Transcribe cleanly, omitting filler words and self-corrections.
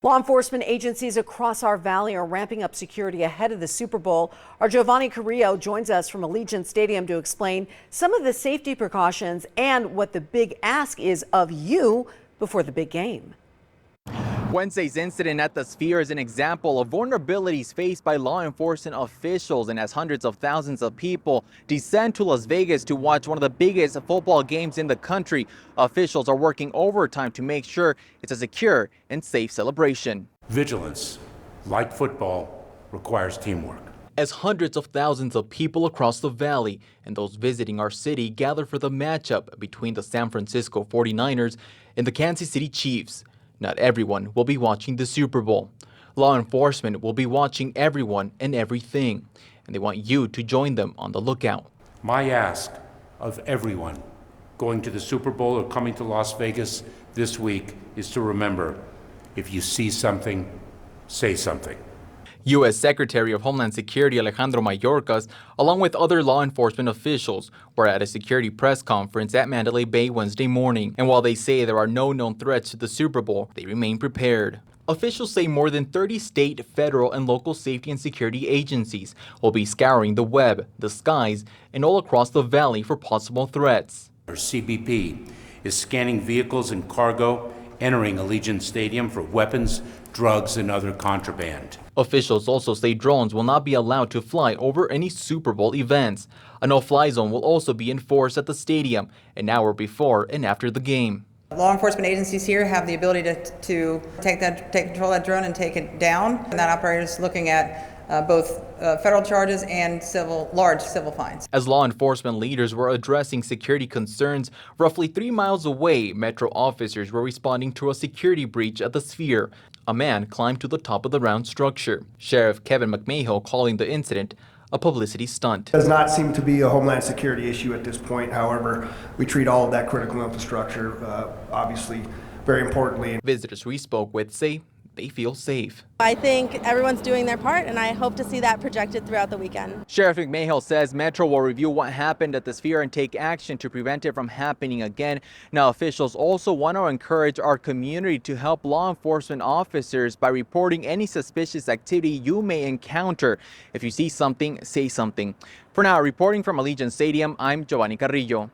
Law enforcement agencies across our valley are ramping up security ahead of the Super Bowl. Our Jhovani Carrillo joins us from Allegiant Stadium to explain some of the safety precautions and what the big ask is of you before the big game. Wednesday's incident at the Sphere is an example of vulnerabilities faced by law enforcement officials, and as hundreds of thousands of people descend to Las Vegas to watch one of the biggest football games in the country, officials are working overtime to make sure it's a secure and safe celebration. Vigilance, like football, requires teamwork. As hundreds of thousands of people across the valley and those visiting our city gather for the matchup between the San Francisco 49ers and the Kansas City Chiefs, not everyone will be watching the Super Bowl. Law enforcement will be watching everyone and everything, and they want you to join them on the lookout. My ask of everyone going to the Super Bowl or coming to Las Vegas this week is to remember, if you see something, say something. U.S. Secretary of Homeland Security Alejandro Mayorkas, along with other law enforcement officials, were at a security press conference at Mandalay Bay Wednesday morning. And while they say there are no known threats to the Super Bowl, they remain prepared. Officials say more than 30 state, federal, and local safety and security agencies will be scouring the web, the skies, and all across the valley for possible threats. Our CBP is scanning vehicles and cargo entering Allegiant Stadium for weapons, drugs, and other contraband. Officials also say drones will not be allowed to fly over any Super Bowl events. A no-fly zone will also be enforced at the stadium an hour before and after the game. Law enforcement agencies here have the ability to take control of that drone and take it down. And that operator is looking at both federal charges and large civil fines. As law enforcement leaders were addressing security concerns roughly 3 miles away, Metro officers were responding to a security breach at the Sphere. A man climbed to the top of the round structure. Sheriff Kevin McMahill calling the incident a publicity stunt. It does not seem to be a Homeland Security issue at this point. However, we treat all of that critical infrastructure, obviously, very importantly. Visitors we spoke with say they feel safe. I think everyone's doing their part, and I hope to see that projected throughout the weekend. Sheriff McMahill says Metro will review what happened at the Sphere and take action to prevent it from happening again. Now, officials also want to encourage our community to help law enforcement officers by reporting any suspicious activity you may encounter. If you see something, say something. For now, reporting from Allegiant Stadium, I'm Jhovani Carrillo.